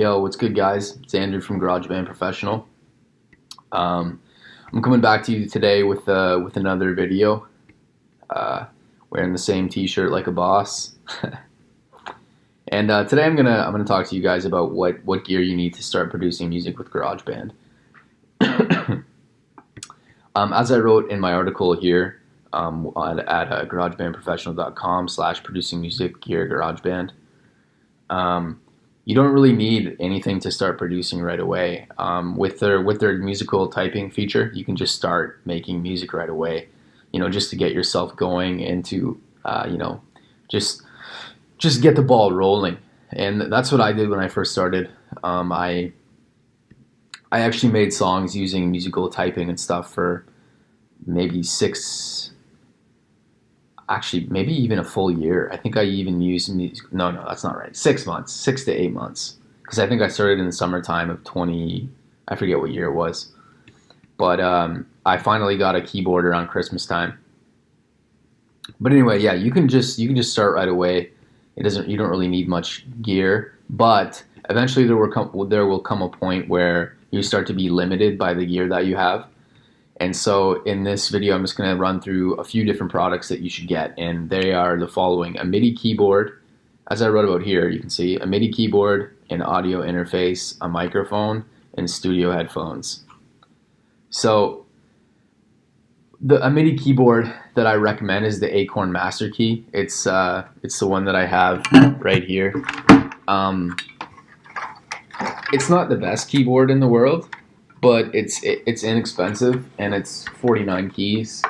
Yo, what's good, guys? It's Andrew from Garageband Professional. Um, I'm coming back to you today with another video. Uh, Wearing the same T-shirt like a boss. And today I'm gonna talk to you guys about what gear you need to start producing music with GarageBand. As I wrote in my article here at garagebandprofessional.com/producing music gear GarageBand. You don't really need anything to start producing right away. With their musical typing feature, you can just start making music right away. Just to get yourself going into, just just get the ball rolling. And that's what I did when I first started. I actually made songs using musical typing and stuff for maybe actually maybe even a full year. I think I even used music. No, that's not right. 6 months, 6 to 8 months, because I think I started in the summertime of 20. I forget what year it was, but I finally got a keyboard around Christmas time. But anyway, yeah, you can just start right away. You don't really need much gear, but eventually there will come a point where you start to be limited by the gear that you have. And so in this video, I'm just going to run through a few different products that you should get, and they are the following: a MIDI keyboard, as I wrote about here. You can see a MIDI keyboard, an audio interface, a microphone, and studio headphones. So a MIDI keyboard that I recommend is the Acorn Master Key. It's the one that I have right here. Um, it's not the best keyboard in the world, but it's inexpensive, and it's 49 keys.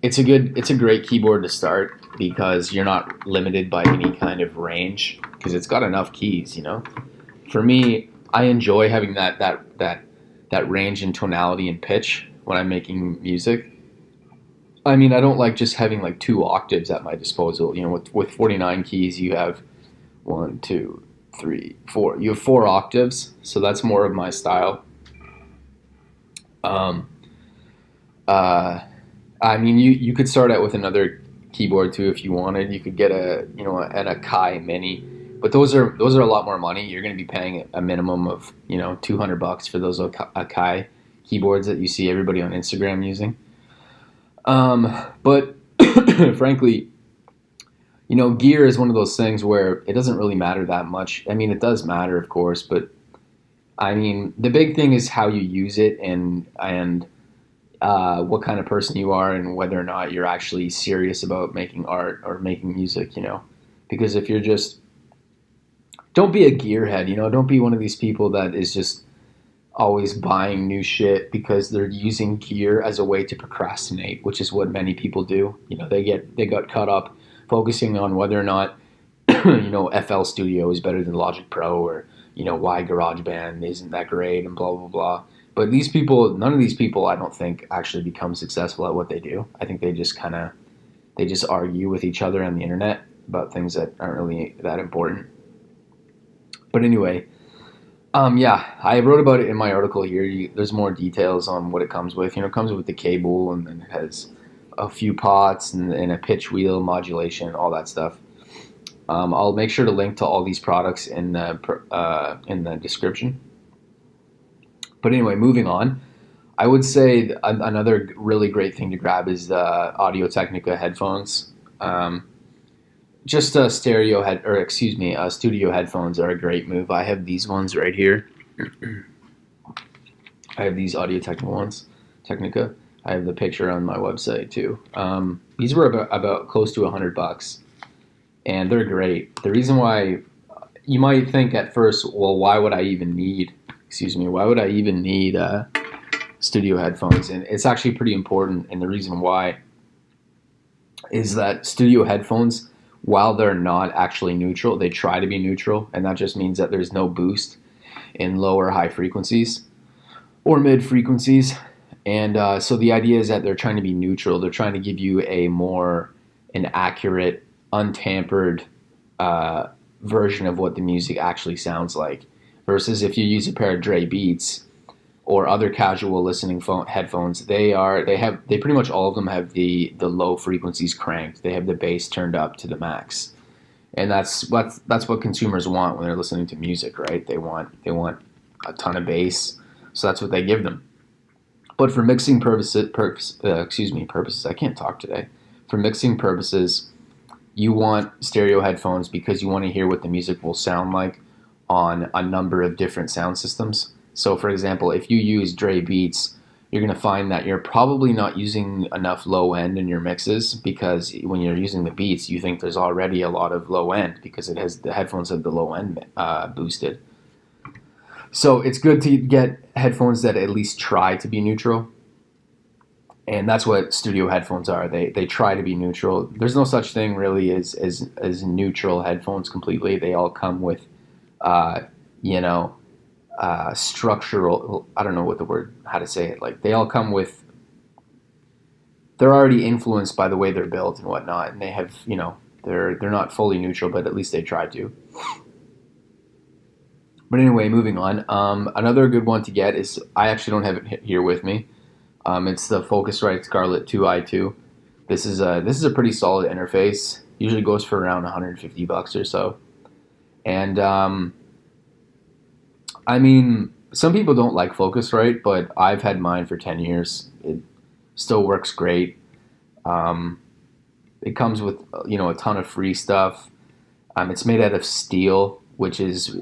It's a great keyboard to start because you're not limited by any kind of range because it's got enough keys. For me, I enjoy having that range in tonality and pitch when I'm making music. I mean, I don't like just having like two octaves at my disposal. With 49 keys, you have one, two, three, four. You have four octaves, so that's more of my style. Um, I mean, you could start out with another keyboard too if you wanted. You could get an Akai Mini, but those are a lot more money. You're going to be paying a minimum of $200 for those Akai keyboards that you see everybody on Instagram using. But frankly, gear is one of those things where it doesn't really matter that much. I mean, it does matter, of course, but I mean, the big thing is how you use it and what kind of person you are and whether or not you're actually serious about making art or making music. Because if you're just, don't be a gearhead. Don't be one of these people that is just always buying new shit because they're using gear as a way to procrastinate, which is what many people do. They got caught up focusing on whether or not FL Studio is better than Logic Pro, or why GarageBand isn't that great, and blah blah blah. But none of these people, I don't think, actually become successful at what they do. I think they just argue with each other on the internet about things that aren't really that important. But anyway, yeah, I wrote about it in my article here. There's more details on what it comes with. It comes with the cable, and then it has a few pots and a pitch wheel, modulation, all that stuff. I'll make sure to link to all these products in the description. But anyway, moving on, I would say another really great thing to grab is the Audio-Technica headphones. Just a studio headphones are a great move. I have these ones right here. I have these Audio-Technica. I have the picture on my website too. These were about close to $100, and they're great. The reason why, you might think at first, well, why would I even need studio headphones? And it's actually pretty important. And the reason why is that studio headphones, while they're not actually neutral, they try to be neutral, and that just means that there's no boost in low or high frequencies or mid frequencies. And so the idea is that they're trying to be neutral. They're trying to give you an accurate, untampered version of what the music actually sounds like. Versus if you use a pair of Dre Beats or other casual listening headphones, they pretty much all of them have the low frequencies cranked. They have the bass turned up to the max. And that's what consumers want when they're listening to music, right? They want a ton of bass, so that's what they give them. But for mixing purposes, I can't talk today. For mixing purposes, you want stereo headphones because you want to hear what the music will sound like on a number of different sound systems. So, for example, if you use Dre Beats, you're going to find that you're probably not using enough low end in your mixes, because when you're using the beats, you think there's already a lot of low end because it has the headphones have the low end boosted. So it's good to get headphones that at least try to be neutral, and that's what studio headphones are. They try to be neutral. There's no such thing really as neutral headphones completely. They all come with, uh, you know, structural. I don't know what the word how to say it. Like they all come with. They're already influenced by the way they're built and whatnot, and they have they're not fully neutral, but at least they try to. But anyway, moving on. Another good one to get is I actually don't have it here with me. It's the Focusrite Scarlett 2i2. This is a pretty solid interface. Usually goes for around 150 bucks or so. And I mean, some people don't like Focusrite, but I've had mine for 10 years. It still works great. Um, it comes with a ton of free stuff. It's made out of steel, which is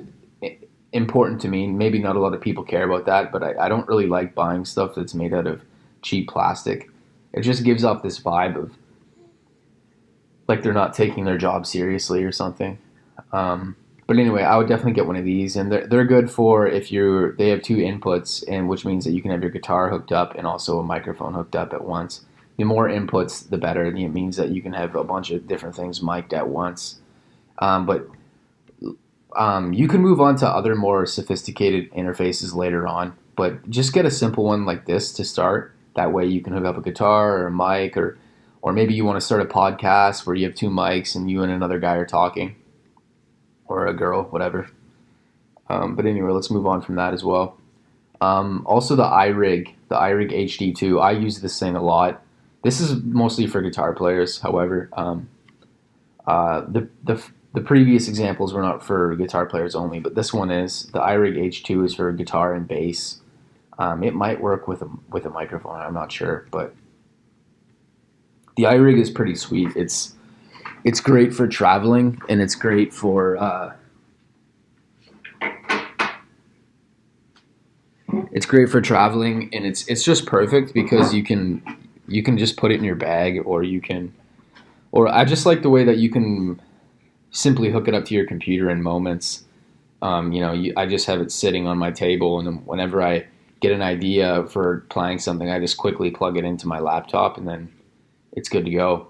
important to me. Maybe not a lot of people care about that, but I don't really like buying stuff that's made out of cheap plastic. It just gives off this vibe of like they're not taking their job seriously or something. But anyway, I would definitely get one of these, and they're good for if they have two inputs, and which means that you can have your guitar hooked up and also a microphone hooked up at once. The more inputs, the better. It means that you can have a bunch of different things mic'd at once. But you can move on to other more sophisticated interfaces later on, but just get a simple one like this to start. That way you can hook up a guitar or a mic, or maybe you want to start a podcast where you have two mics and you and another guy are talking, or a girl, whatever. But anyway, let's move on from that as well. Also the iRig HD2. I use this thing a lot. This is mostly for guitar players. However, the previous examples were not for guitar players only, but this one is. The iRig H2 is for guitar and bass. It might work with a microphone. I'm not sure, but the iRig is pretty sweet. It's great for traveling, and it's great for traveling, and it's just perfect because you can just put it in your bag, or I just like the way that you can simply hook it up to your computer in moments. I just have it sitting on my table, and then whenever I get an idea for playing something, I just quickly plug it into my laptop, and then it's good to go.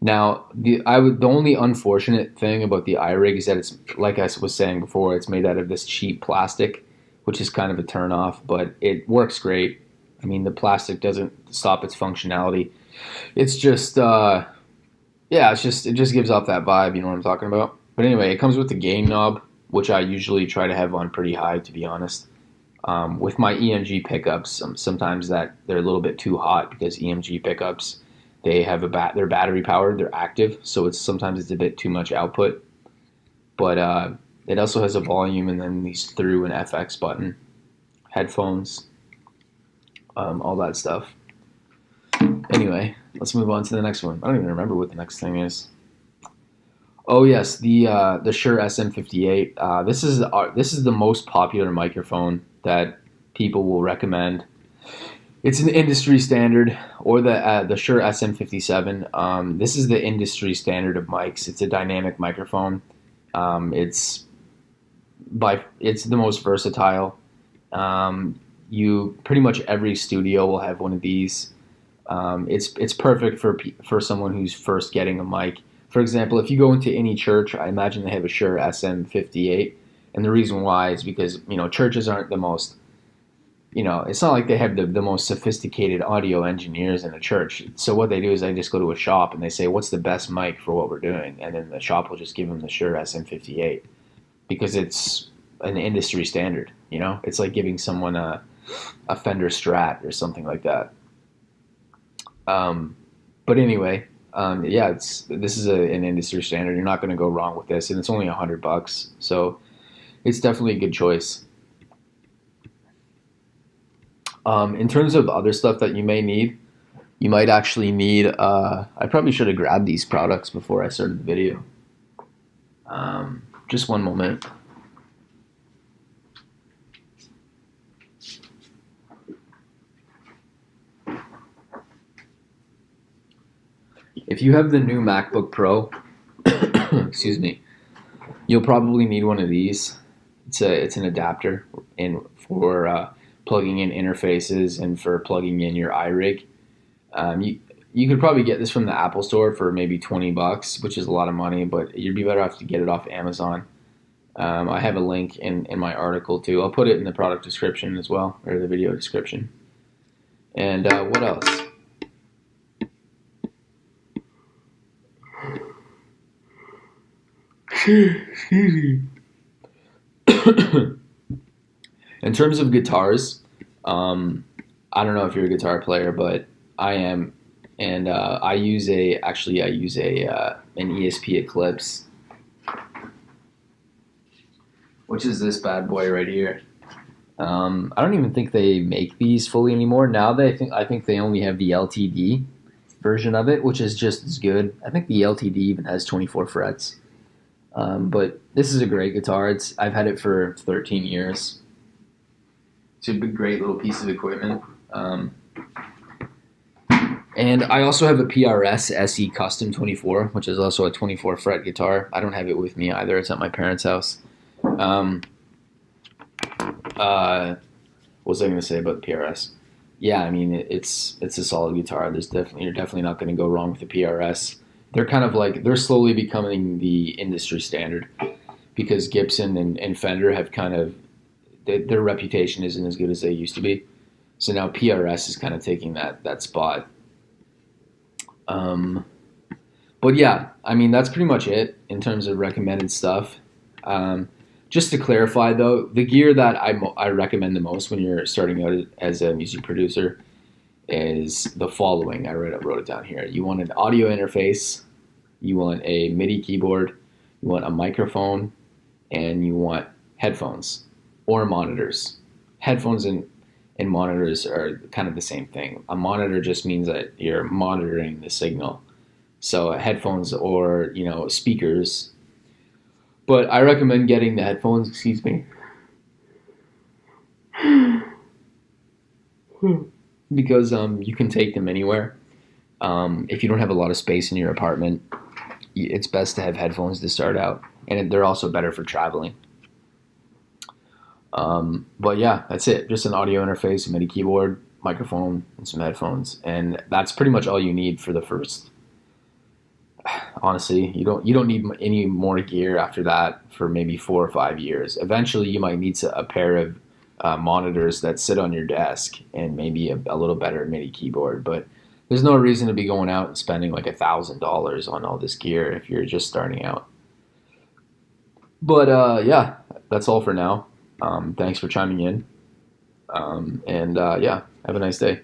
Now, the only unfortunate thing about the iRig is that it's, like I was saying before, it's made out of this cheap plastic, which is kind of a turnoff, but it works great. I mean, the plastic doesn't stop its functionality. It's just, it just gives off that vibe, you know what I'm talking about? But anyway, it comes with the gain knob, which I usually try to have on pretty high, to be honest. With my EMG pickups, sometimes that they're a little bit too hot because EMG pickups, they have they're battery powered, they're active, so sometimes it's a bit too much output. But it also has a volume and then these through and FX button, headphones, all that stuff. Anyway, let's move on to the next one. I don't even remember what the next thing is. Oh yes, the Shure SM58. This is the most popular microphone that people will recommend. It's an industry standard, or the Shure SM57. This is the industry standard of mics. It's a dynamic microphone. It's the most versatile. You pretty much every studio will have one of these. It's perfect for someone who's first getting a mic. For example, if you go into any church, I imagine they have a Shure SM58, and the reason why is because churches aren't the most, it's not like they have the most sophisticated audio engineers in a church. So what they do is they just go to a shop and they say, what's the best mic for what we're doing, and then the shop will just give them the Shure SM58 because it's an industry standard. It's like giving someone a Fender Strat or something like that. But anyway, Yeah, this is an industry standard. You're not going to go wrong with this, and it's only $100, so it's definitely a good choice. In terms of other stuff that you may need, you might actually need. I probably should have grabbed these products before I started the video. Just one moment. If you have the new MacBook Pro, excuse me, you'll probably need one of these. It's an adapter in for plugging in interfaces and for plugging in your iRig. You could probably get this from the Apple Store for maybe $20, which is a lot of money, but you'd be better off to get it off Amazon. I have a link in my article too. I'll put it in the product description as well, or the video description. And what else? Excuse me. In terms of guitars, I don't know if you're a guitar player, but I am, and I use an ESP Eclipse, which is this bad boy right here. I don't even think they make these fully anymore. Now I think they only have the LTD version of it, which is just as good. I think the LTD even has 24 frets. But this is a great guitar. I've had it for 13 years. It's a great little piece of equipment. And I also have a PRS SE Custom 24, which is also a 24 fret guitar. I don't have it with me either. It's at my parents' house. What was I going to say about the PRS? Yeah, I mean it's a solid guitar. You're definitely not going to go wrong with the PRS. They're kind of like they're slowly becoming the industry standard because Gibson and Fender have kind of their reputation isn't as good as they used to be. So now PRS is kind of taking that spot. But yeah, I mean that's pretty much it in terms of recommended stuff. Just to clarify though, the gear that I recommend the most when you're starting out as a music producer is the following. I wrote it down here. You want an audio interface, you want a MIDI keyboard, you want a microphone, and you want headphones or monitors. Headphones and monitors are kind of the same thing. A monitor just means that you're monitoring the signal. So headphones or speakers. But I recommend getting the headphones. Excuse me. Because you can take them anywhere. If you don't have a lot of space in your apartment, it's best to have headphones to start out, and they're also better for traveling. But yeah, that's it. Just an audio interface, a MIDI keyboard, microphone, and some headphones, and that's pretty much all you need for the first. Honestly, you don't need any more gear after that for maybe 4 or 5 years. Eventually, you might need a pair of monitors that sit on your desk and maybe a little better MIDI keyboard. But there's no reason to be going out and spending like $1,000 on all this gear if you're just starting out. But yeah, that's all for now. Thanks for chiming in. And yeah, have a nice day.